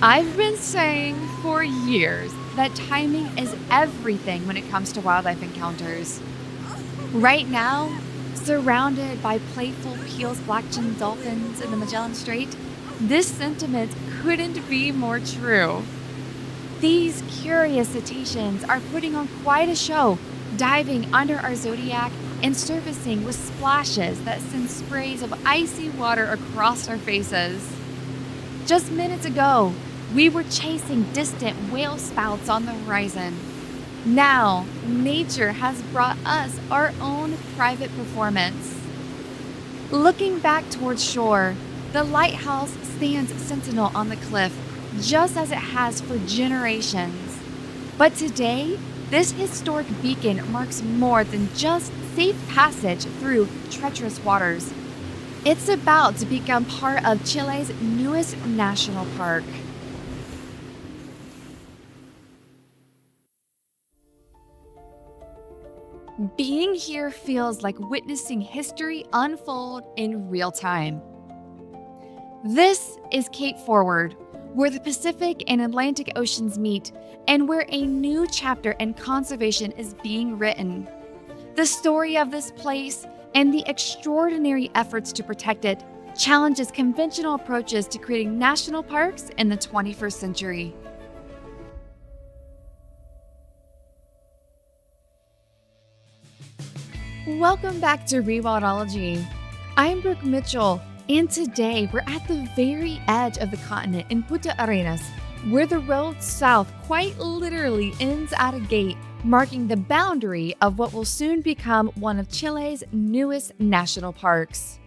I've been saying for years that timing is everything when it comes to wildlife encounters. Right now, surrounded by playful Peel's black-chinned dolphins in the Magellan Strait, this sentiment couldn't be more true. These curious cetaceans are putting on quite a show, diving under our zodiac and surfacing with splashes that send sprays of icy water across our faces. Just minutes ago, we were chasing distant whale spouts on the horizon. Now, nature has brought us our own private performance. Looking back towards shore, the lighthouse stands sentinel on the cliff, just as it has for generations. But today, this historic beacon marks more than just safe passage through treacherous waters. It's about to become part of Chile's newest national park. Being here feels like witnessing history unfold in real time. This is Cape Froward, where the Pacific and Atlantic Oceans meet and where a new chapter in conservation is being written. The story of this place and the extraordinary efforts to protect it challenges conventional approaches to creating national parks in the 21st century. Welcome back to Rewildology. I'm Brooke Mitchell, and today we're at the very edge of the continent in Punta Arenas, where the road south quite literally ends at a gate, marking the boundary of what will soon become one of Chile's newest national parks.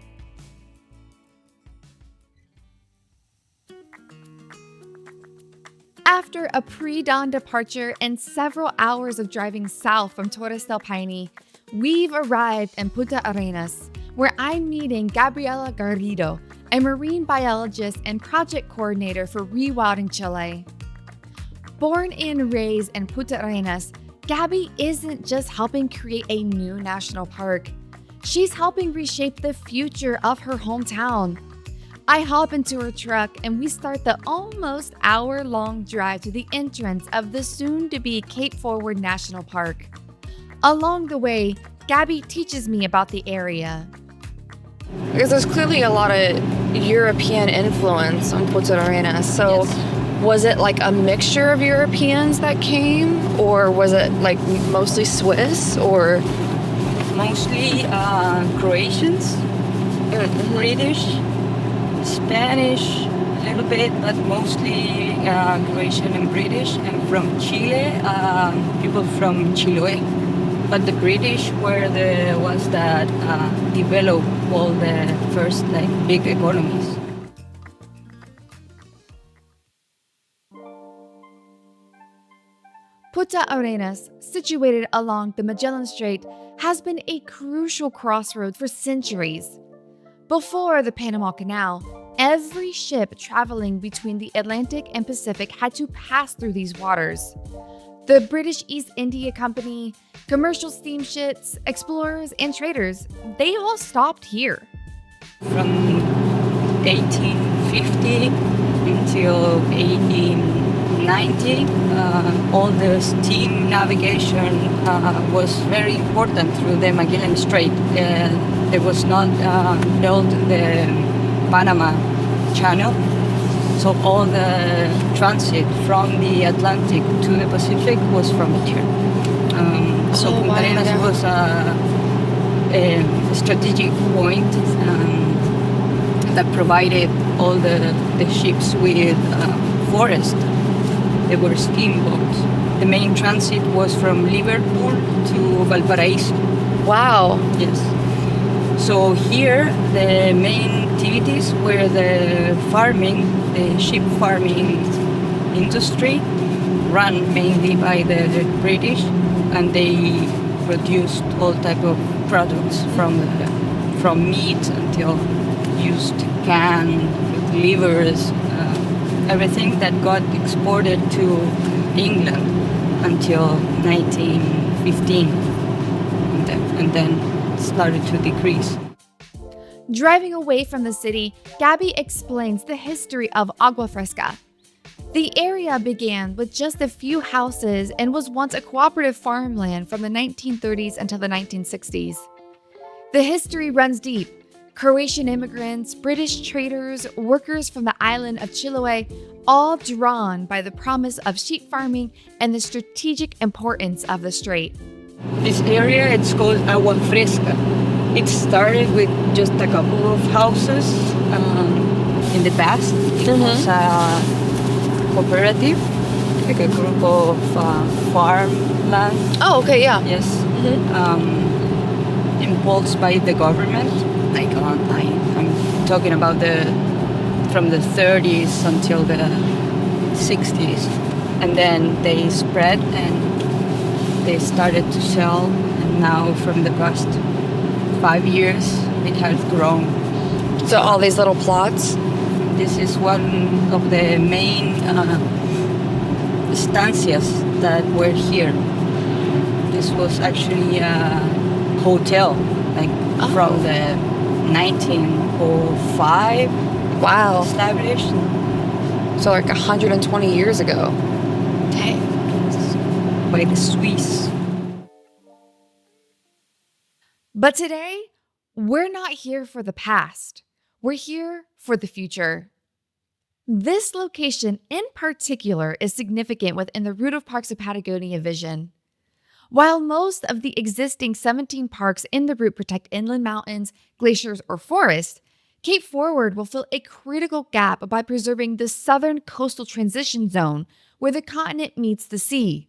After a pre-dawn departure and several hours of driving south from Torres del Paine, we've arrived in Punta Arenas, where I'm meeting Gabriela Garrido, a marine biologist and project coordinator for Rewilding Chile. Born and raised in Punta Arenas, Gabby isn't just helping create a new national park. She's helping reshape the future of her hometown. I hop into her truck and we start the almost hour-long drive to the entrance of the soon-to-be Cape Froward National Park. Along the way, Gabby teaches me about the area. Because there's clearly a lot of European influence on Punta Arenas. So Yes. was it like a mixture of Europeans that came, or was it like mostly Swiss, or? Mostly Croatians, British, Spanish, a little bit, but mostly Croatian and British, and from Chile, people from Chiloé. But the British were the ones that developed all the first big economies. Punta Arenas, situated along the Magellan Strait, has been a crucial crossroad for centuries. Before the Panama Canal, every ship traveling between the Atlantic and Pacific had to pass through these waters. The British East India Company, commercial steamships, explorers, and traders, they all stopped here. From 1850 until 1890, all the steam navigation was very important through the Magellan Strait. There was not built the Panama Channel, so all the transit from the Atlantic to the Pacific was from here. So Punta Arenas was a strategic point that provided all the ships with forest. They were steamboats. The main transit was from Liverpool to Valparaiso. Wow. Yes. So here the main activities were the farming, the sheep farming industry, run mainly by the British, and they produced all type of products from meat until used canned livers, everything that got exported to England until 1915, and then started to decrease. Driving away from the city, Gabby explains the history of Agua Fresca. The area began with just a few houses and was once a cooperative farmland from the 1930s until the 1960s. The history runs deep. Croatian immigrants, British traders, workers from the island of Chiloé, all drawn by the promise of sheep farming and the strategic importance of the strait. This area, it's called Agua Fresca. It started with just a couple of houses in the past. It was a cooperative, like a group of farmland. Oh, okay, yeah. Yes. Imposed by the government. I'm talking about from the 30s until the 60s. And then they spread and they started to sell. And now from the past 5 years, it has grown. So all these little plots? This is one of the main estancias that were here. This was actually a hotel, from the 1905. Wow. Established. So like 120 years ago. Dang. By the Swiss. But today, we're not here for the past. We're here for the future. This location in particular is significant within the Route of Parks of Patagonia vision. While most of the existing 17 parks in the route protect inland mountains, glaciers, or forests, Cape Froward will fill a critical gap by preserving the southern coastal transition zone where the continent meets the sea.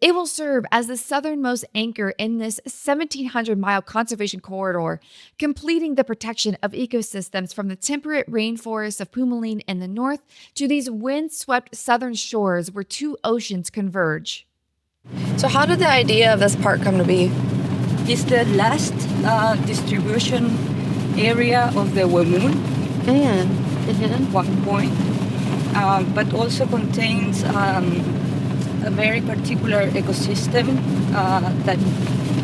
It will serve as the southernmost anchor in this 1,700-mile conservation corridor, completing the protection of ecosystems from the temperate rainforests of Pumalin in the north to these wind-swept southern shores where two oceans converge. So how did the idea of this park come to be? It's the last distribution area of the Wemun at one point, but also contains a very particular ecosystem that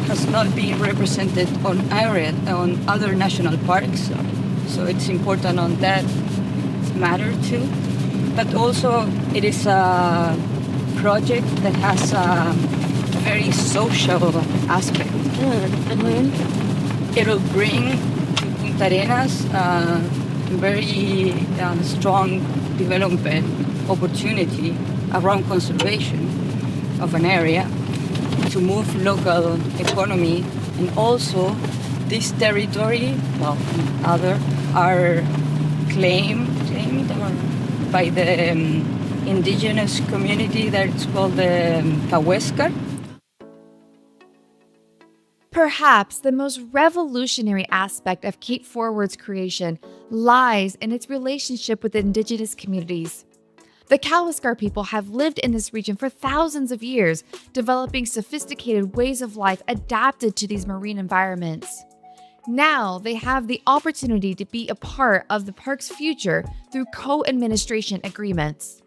has not been represented on other national parks. So it's important on that matter too. But also it is a project that has a very social aspect. It will bring to Punta Arenas very strong development opportunity around conservation of an area to move local economy, and also this territory, other are claimed by the indigenous community that it's called the Kawésqar. Perhaps the most revolutionary aspect of Cape Froward's creation lies in its relationship with indigenous communities. The Kawésqar people have lived in this region for thousands of years, developing sophisticated ways of life adapted to these marine environments. Now they have the opportunity to be a part of the park's future through co-administration agreements.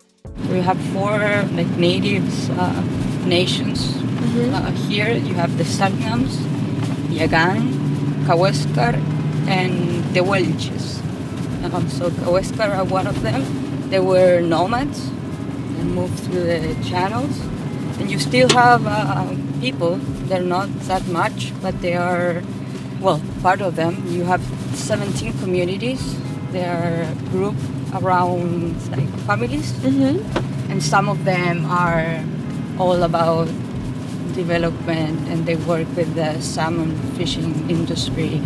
We have four natives nations here. You have the Sarnams, Yagan, Kawésqar, and the Welches. So Kawésqar are one of them. They were nomads and moved through the channels. And you still have people, they're not that much, but they are, part of them. You have 17 communities. They are grouped around families. And some of them are all about development and they work with the salmon fishing industry.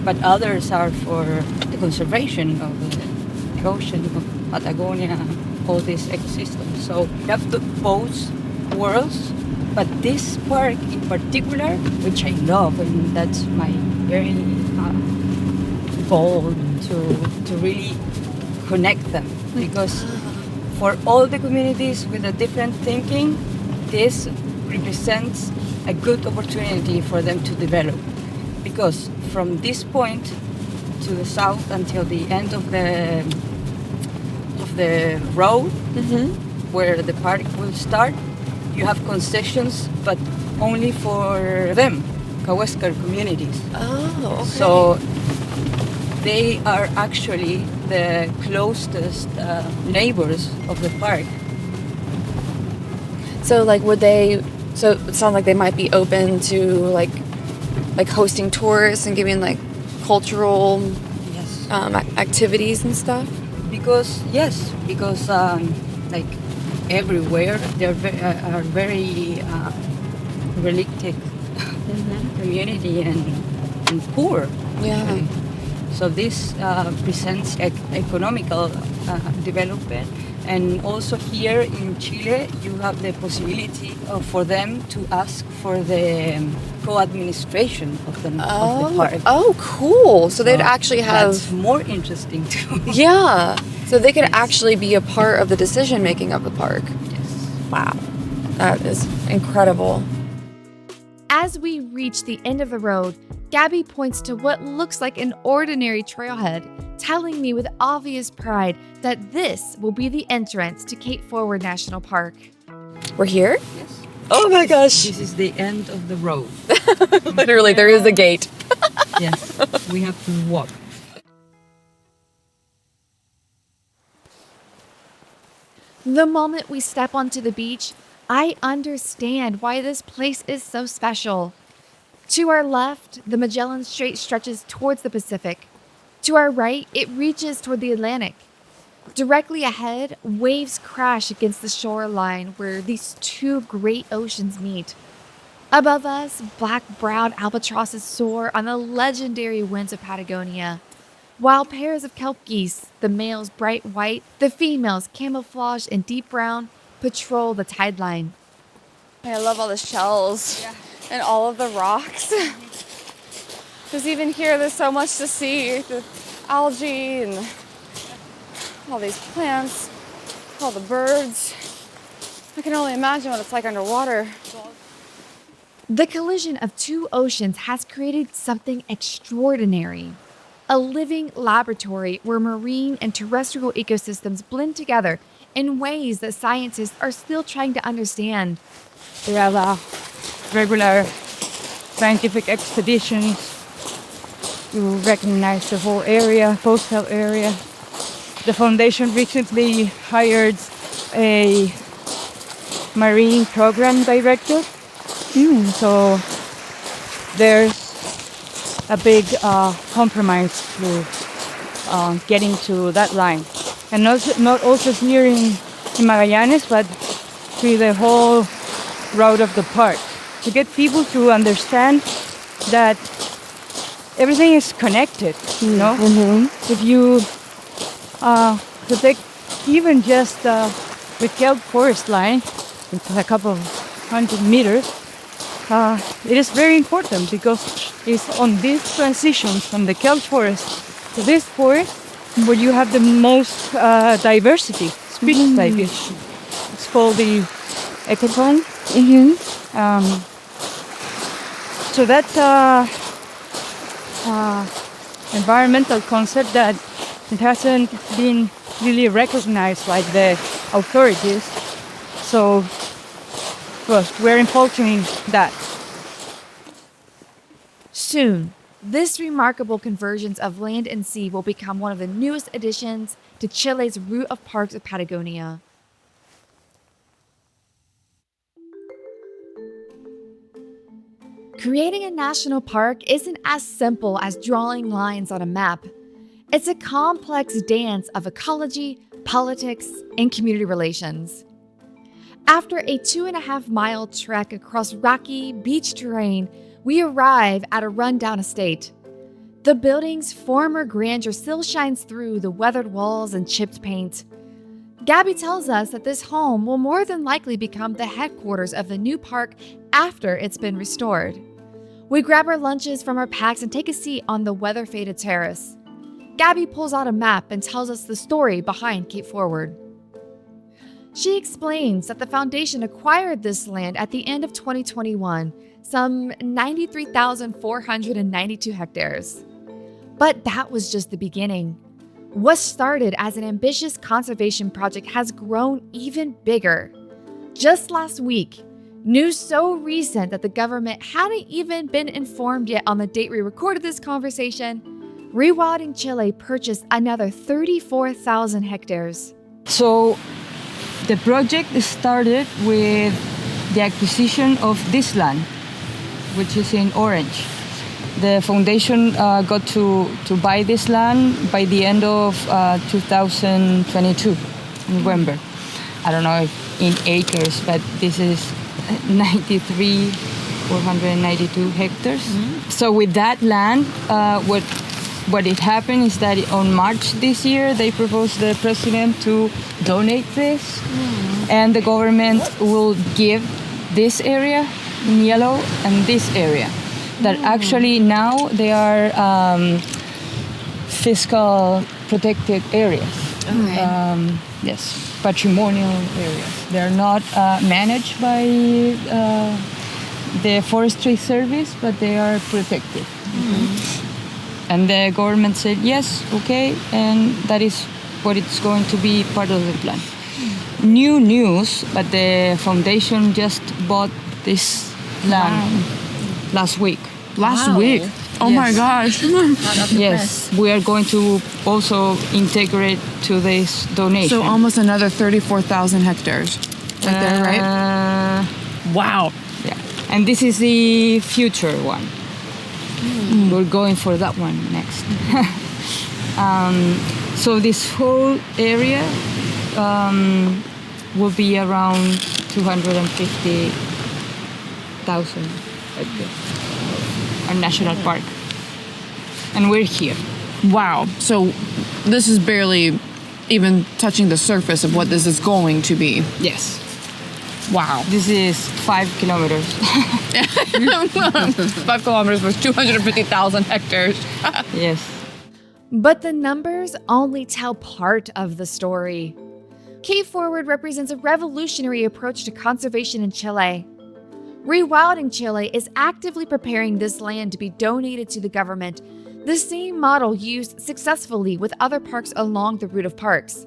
But others are for the conservation of the ocean, of Patagonia, all these ecosystems. So you have both worlds, but this park in particular, which I love, and that's my very goal to really connect them, because for all the communities with a different thinking, this represents a good opportunity for them to develop, because from this point to the south until the end of the road where the park will start, you have concessions, but only for them, Kawésqar communities. Oh, okay. So they are actually the closest neighbors of the park. So like so it sounds like they might be open to like hosting tourists and giving like cultural Yes. Activities and stuff. Because like everywhere they are very relictic community and poor. Yeah. Actually. So this presents economical development, and also here in Chile you have the possibility for them to ask for the co-administration of the park. Oh, cool. So they'd actually have... That's more interesting too. Yeah. So they could actually be a part of the decision making of the park. Yes. Wow. That is incredible. As we reach the end of the road, Gabby points to what looks like an ordinary trailhead, telling me with obvious pride that this will be the entrance to Cape Froward National Park. We're here? Yes. Oh my gosh. This is the end of the road. Literally, there is a gate. Yes, we have to walk. The moment we step onto the beach, I understand why this place is so special. To our left, the Magellan Strait stretches towards the Pacific. To our right, it reaches toward the Atlantic. Directly ahead, waves crash against the shoreline where these two great oceans meet. Above us, black-browed albatrosses soar on the legendary winds of Patagonia, while pairs of kelp geese, the males bright white, the females camouflaged in deep brown, patrol the tide line. I love all the shells and all of the rocks. Because even here, there's so much to see. The algae and all these plants, all the birds. I can only imagine what it's like underwater. The collision of two oceans has created something extraordinary. A living laboratory where marine and terrestrial ecosystems blend together in ways that scientists are still trying to understand. We have regular scientific expeditions to recognize the whole area, coastal area. The foundation recently hired a marine program director. So there's a big compromise to getting to that line. And not also here in Magallanes, but through the whole route of the park. To get people to understand that everything is connected, you know? If you to take even just the kelp forest line, it's a couple of 100 meters, it is very important because it's on these transitions from the kelp forest to this forest where you have the most diversity, species diversity. It's called the ecotone. So that's environmental concept that it hasn't been really recognized by the authorities. So we're involved in that. Soon, this remarkable convergence of land and sea will become one of the newest additions to Chile's route of parks of Patagonia. Creating a national park isn't as simple as drawing lines on a map. It's a complex dance of ecology, politics, and community relations. After a 2.5-mile trek across rocky beach terrain, we arrive at a rundown estate. The building's former grandeur still shines through the weathered walls and chipped paint. Gabby tells us that this home will more than likely become the headquarters of the new park after it's been restored. We grab our lunches from our packs and take a seat on the weather-faded terrace. Gabby pulls out a map and tells us the story behind Cape Froward. She explains that the foundation acquired this land at the end of 2021, some 93,492 hectares. But that was just the beginning. What started as an ambitious conservation project has grown even bigger. Just last week, news so recent that the government hadn't even been informed yet on the date we recorded this conversation, Rewilding Chile purchased another 34,000 hectares. So the project started with the acquisition of this land, which is in orange. The foundation got to buy this land by the end of 2022, November. I don't know if in acres, but this is 492 hectares. So with that land, what it happened is that on March this year, they proposed the president to donate this, and the government will give this area in yellow and this area. That actually now they are fiscal protected areas. Yes, patrimonial areas. They're not managed by the Forestry Service, but they are protected. And the government said yes, okay, and that is what it's going to be part of the plan. New news, but the foundation just bought this land last week. Last week? Oh my gosh. Yes, we are going to also integrate to this donation. So almost another 34,000 hectares. Right there, right? Wow. Yeah, and this is the future one. We're going for that one next. So this whole area will be around 250,000 hectares. A national park. And we're here. Wow. So this is barely even touching the surface of what this is going to be. Yes. Wow. This is 5 kilometers. 5 kilometers was 250,000 hectares. Yes. But the numbers only tell part of the story. Cape Froward represents a revolutionary approach to conservation in Chile. Rewilding Chile is actively preparing this land to be donated to the government, the same model used successfully with other parks along the route of parks.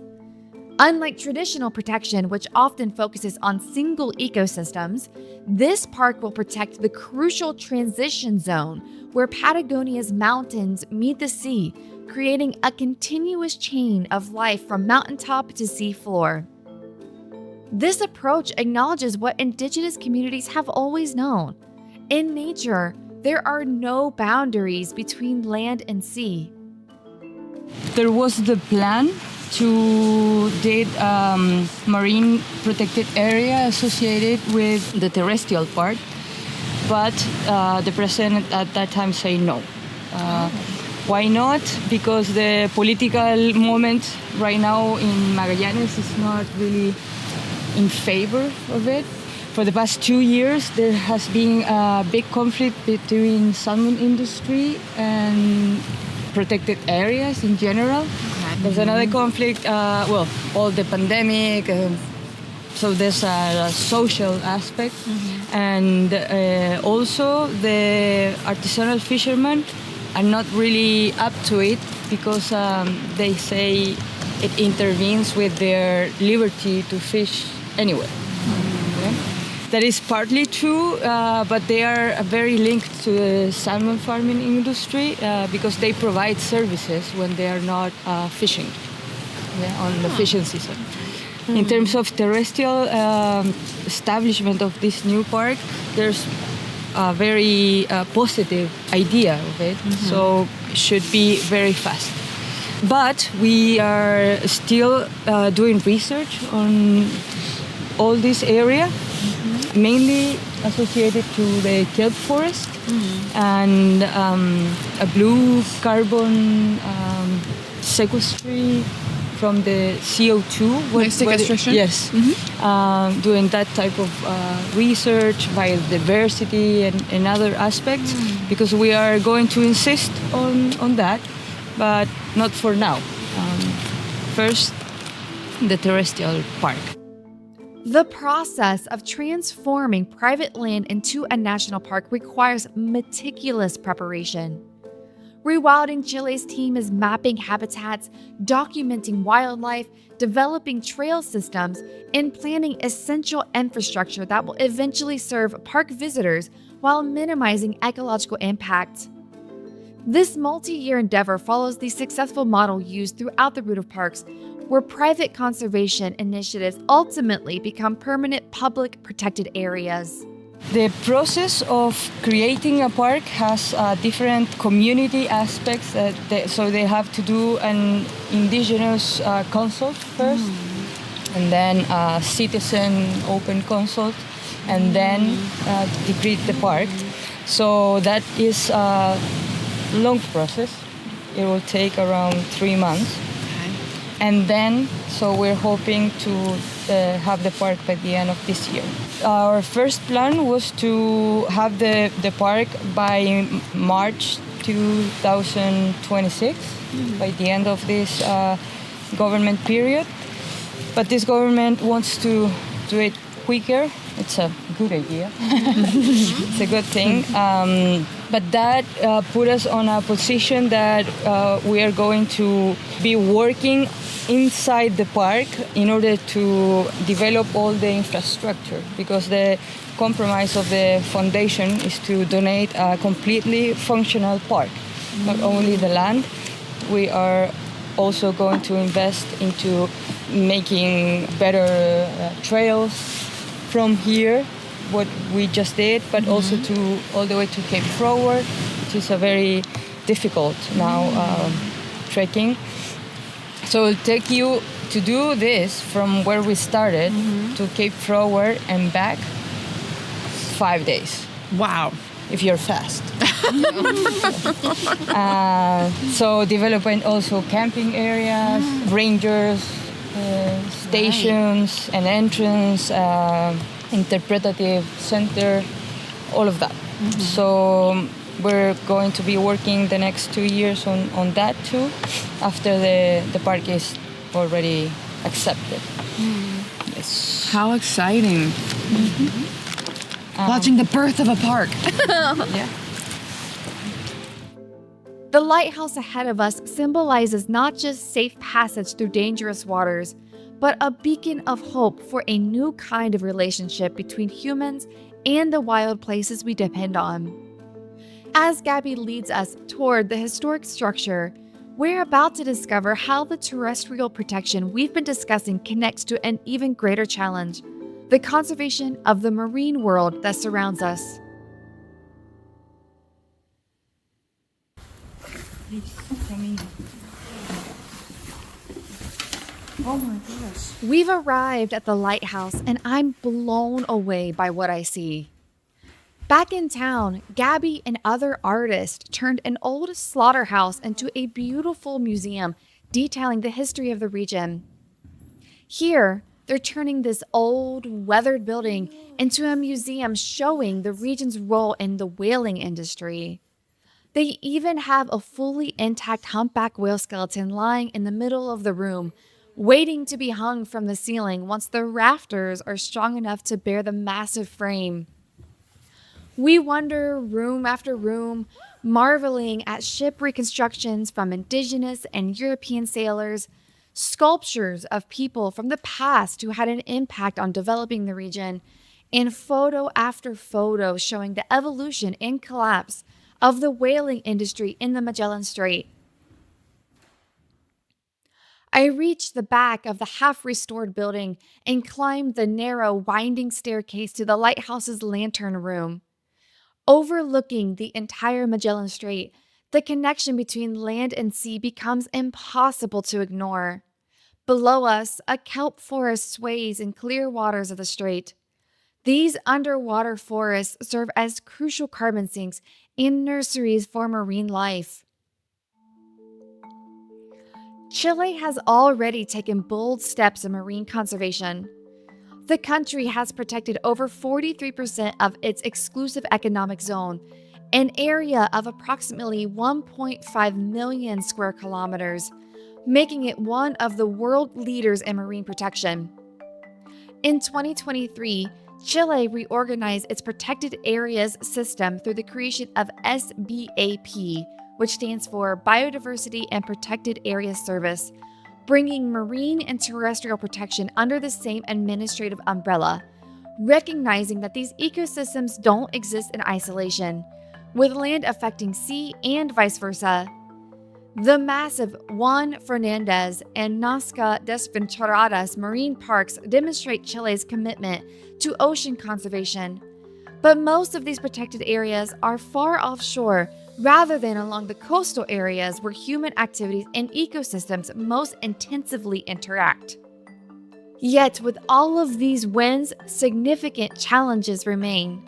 Unlike traditional protection, which often focuses on single ecosystems, this park will protect the crucial transition zone where Patagonia's mountains meet the sea, creating a continuous chain of life from mountaintop to seafloor. This approach acknowledges what indigenous communities have always known. In nature, there are no boundaries between land and sea. There was the plan to date marine protected area associated with the terrestrial part, but the president at that time said no. Why not? Because the political moment right now in Magallanes is not really in favor of it. For the past 2 years, there has been a big conflict between salmon industry and protected areas in general. There's another conflict, all the pandemic, so there's a social aspect. And also the artisanal fishermen are not really up to it because they say it intervenes with their liberty to fish anywhere. That is partly true, but they are very linked to the salmon farming industry because they provide services when they are not fishing on the fishing season. In terms of terrestrial establishment of this new park, there's a very positive idea of it, so it should be very fast. But we are still doing research on all this area, mainly associated to the kelp forest and a blue carbon sequestry from the CO2. Like sequestration? Yes. Doing that type of research, biodiversity and other aspects, because we are going to insist on that, but not for now. First, the terrestrial park. The process of transforming private land into a national park requires meticulous preparation. Rewilding Chile's team is mapping habitats, documenting wildlife, developing trail systems, and planning essential infrastructure that will eventually serve park visitors while minimizing ecological impact. This multi-year endeavor follows the successful model used throughout the route of parks, where private conservation initiatives ultimately become permanent public protected areas. The process of creating a park has different community aspects. So they have to do an indigenous consult first, and then a citizen open consult, and then to create the park. So that is a long process. It will take around 3 months. And then, so we're hoping to have the park by the end of this year. Our first plan was to have the park by March 2026, by the end of this government period. But this government wants to do it quicker. It's a good idea. It's a good thing. But that put us on a position that we are going to be working inside the park in order to develop all the infrastructure, because the compromise of the foundation is to donate a completely functional park. Not only the land, we are also going to invest into making better trails from here, what we just did, but also to all the way to Cape Froward, which is a very difficult now trekking. So it'll take you to do this from where we started to Cape Froward and back 5 days. Wow. If you're fast. So developing also camping areas, rangers, stations, an entrance, interpretative center, all of that. So we're going to be working the next 2 years on that too, after the park is already accepted. Yes. How exciting. Watching the birth of a park. Yeah. The lighthouse ahead of us symbolizes not just safe passage through dangerous waters, but a beacon of hope for a new kind of relationship between humans and the wild places we depend on. As Gabby leads us toward the historic structure, we're about to discover how the terrestrial protection we've been discussing connects to an even greater challenge: the conservation of the marine world that surrounds us. Oh my gosh. We've arrived at the lighthouse, and I'm blown away by what I see. Back in town, Gabby and other artists turned an old slaughterhouse into a beautiful museum detailing the history of the region. Here, they're turning this old, weathered building into a museum showing the region's role in the whaling industry. They even have a fully intact humpback whale skeleton lying in the middle of the room, waiting to be hung from the ceiling once the rafters are strong enough to bear the massive frame. We wander room after room, marveling at ship reconstructions from indigenous and European sailors, sculptures of people from the past who had an impact on developing the region, and photo after photo showing the evolution and collapse of the whaling industry in the Magellan Strait. I reached the back of the half-restored building and climbed the narrow, winding staircase to the lighthouse's lantern room. Overlooking the entire Magellan Strait, the connection between land and sea becomes impossible to ignore. Below us, a kelp forest sways in clear waters of the strait. These underwater forests serve as crucial carbon sinks and nurseries for marine life. Chile has already taken bold steps in marine conservation. The country has protected over 43% of its exclusive economic zone, an area of approximately 1.5 million square kilometers, making it one of the world leaders in marine protection. In 2023, Chile reorganized its protected areas system through the creation of SBAP, which stands for Biodiversity and Protected Areas Service, bringing marine and terrestrial protection under the same administrative umbrella, recognizing that these ecosystems don't exist in isolation. with land affecting sea and vice versa. The massive Juan Fernandez and Nazca Desventuradas marine parks demonstrate Chile's commitment to ocean conservation. But most of these protected areas are far offshore rather than along the coastal areas where human activities and ecosystems most intensively interact. Yet, with all of these wins, significant challenges remain.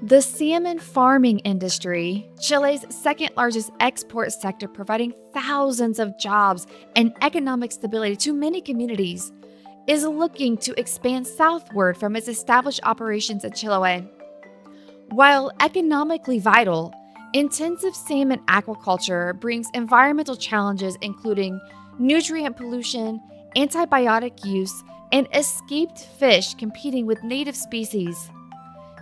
The salmon farming industry, Chile's second largest export sector, providing thousands of jobs and economic stability to many communities, is looking to expand southward from its established operations in Chiloé. While economically vital, intensive salmon aquaculture brings environmental challenges including nutrient pollution, antibiotic use, and escaped fish competing with native species.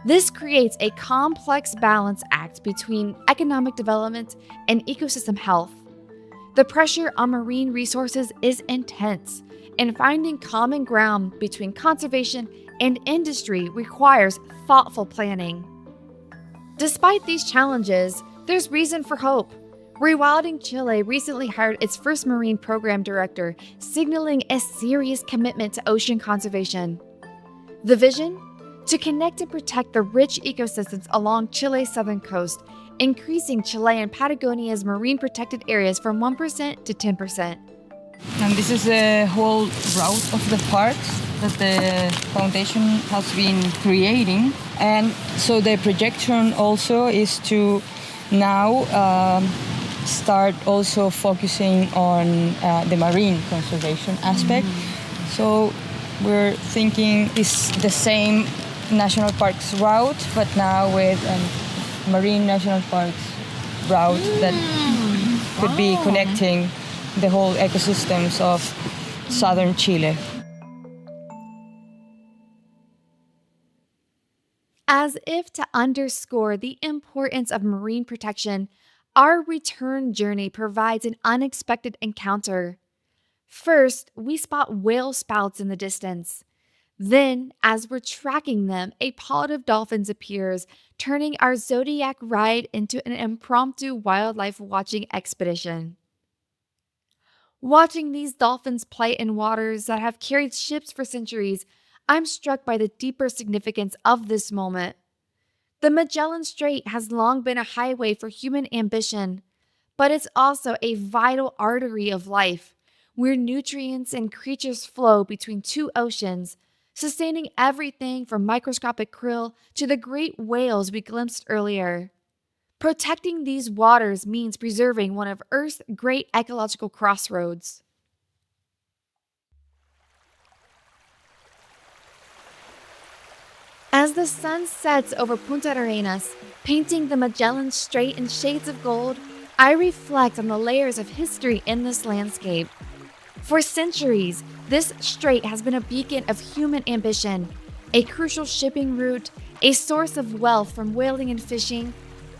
This creates a complex balance act between economic development and ecosystem health. The pressure on marine resources is intense, and finding common ground between conservation and industry requires thoughtful planning. Despite these challenges, there's reason for hope. Rewilding Chile recently hired its first marine program director, signaling a serious commitment to ocean conservation. The vision? To connect and protect the rich ecosystems along Chile's southern coast, increasing Chile and Patagonia's marine protected areas from 1% to 10%. And this is the whole route of the parks that the foundation has been creating. And so the projection also is to now start also focusing on the marine conservation aspect. So we're thinking it's the same national parks route, but now with a marine national parks route that could be connecting the whole ecosystems of southern Chile. As if to underscore the importance of marine protection, our return journey provides an unexpected encounter. First, we spot whale spouts in the distance. Then, as we're tracking them, a pod of dolphins appears, turning our zodiac ride into an impromptu wildlife watching expedition. Watching these dolphins play in waters that have carried ships for centuries, I'm struck by the deeper significance of this moment. The Magellan Strait has long been a highway for human ambition, but it's also a vital artery of life, where nutrients and creatures flow between two oceans, sustaining everything from microscopic krill to the great whales we glimpsed earlier. Protecting these waters means preserving one of Earth's great ecological crossroads. As the sun sets over Punta Arenas, painting the Magellan Strait in shades of gold, I reflect on the layers of history in this landscape. For centuries, this strait has been a beacon of human ambition, a crucial shipping route, a source of wealth from whaling and fishing,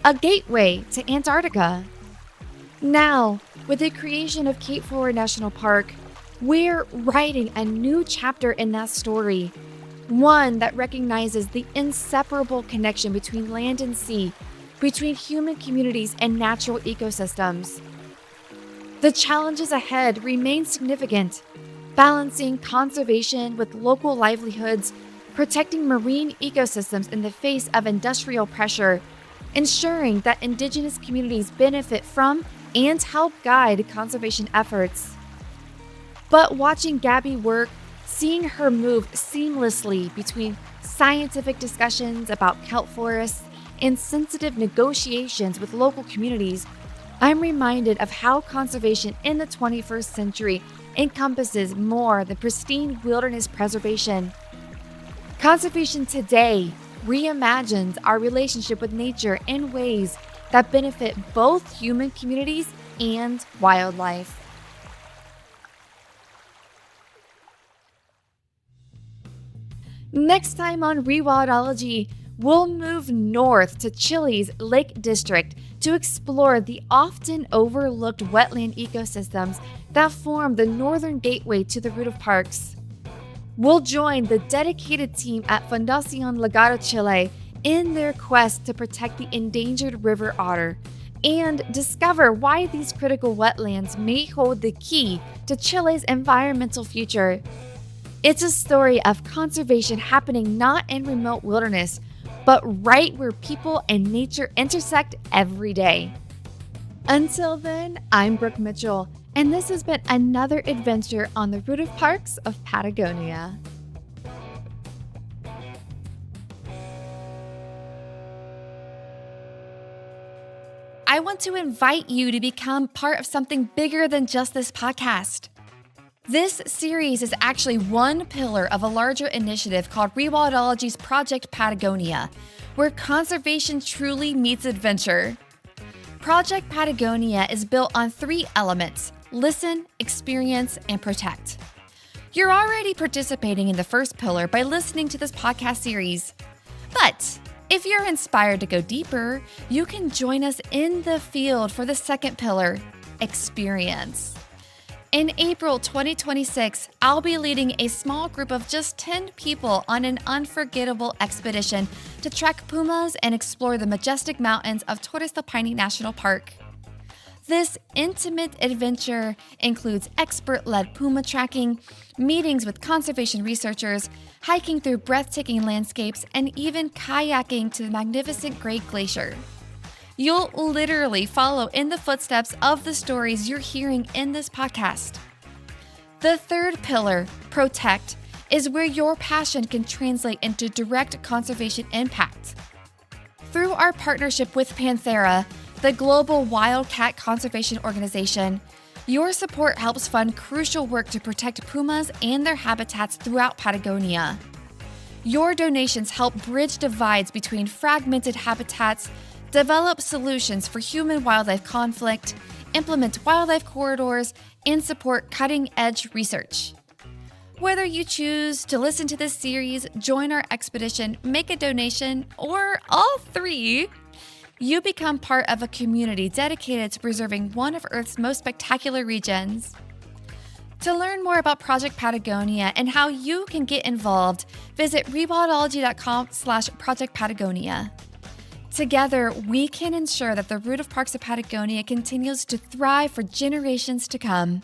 a gateway to Antarctica. Now, with the creation of Cape Froward National Park, we're writing a new chapter in that story, one that recognizes the inseparable connection between land and sea, between human communities and natural ecosystems. The challenges ahead remain significant, balancing conservation with local livelihoods, protecting marine ecosystems in the face of industrial pressure, ensuring that indigenous communities benefit from and help guide conservation efforts. But watching Gabby work, seeing her move seamlessly between scientific discussions about kelp forests and sensitive negotiations with local communities, I'm reminded of how conservation in the 21st century encompasses more than pristine wilderness preservation. Conservation today reimagines our relationship with nature in ways that benefit both human communities and wildlife. Next time on Rewildology, we'll move north to Chile's Lake District to explore the often overlooked wetland ecosystems that form the northern gateway to the route of parks. We'll join the dedicated team at Fundación Legado Chile in their quest to protect the endangered river otter and discover why these critical wetlands may hold the key to Chile's environmental future. It's a story of conservation happening not in remote wilderness, but right where people and nature intersect every day. Until then, I'm Brooke Mitchell, and this has been another adventure on the rooted parks of Patagonia. I want to invite you to become part of something bigger than just this podcast. This series is actually one pillar of a larger initiative called Rewildology's Project Patagonia, where conservation truly meets adventure. Project Patagonia is built on 3 elements: listen, experience, and protect. You're already participating in the first pillar by listening to this podcast series. But if you're inspired to go deeper, you can join us in the field for the second pillar, experience. In April 2026, I'll be leading a small group of just 10 people on an unforgettable expedition to track pumas and explore the majestic mountains of Torres del Paine National Park. This intimate adventure includes expert-led puma tracking, meetings with conservation researchers, hiking through breathtaking landscapes, and even kayaking to the magnificent Great Glacier. You'll literally follow in the footsteps of the stories you're hearing in this podcast. The third pillar, protect, is where your passion can translate into direct conservation impact. Through our partnership with Panthera, the global wildcat conservation organization, your support helps fund crucial work to protect pumas and their habitats throughout Patagonia. Your donations help bridge divides between fragmented habitats, develop solutions for human-wildlife conflict, implement wildlife corridors, and support cutting-edge research. Whether you choose to listen to this series, join our expedition, make a donation, or all 3, you become part of a community dedicated to preserving one of Earth's most spectacular regions. To learn more about Project Patagonia and how you can get involved, visit rewildology.com/Project Patagonia. Together, we can ensure that the root of parks of Patagonia continues to thrive for generations to come.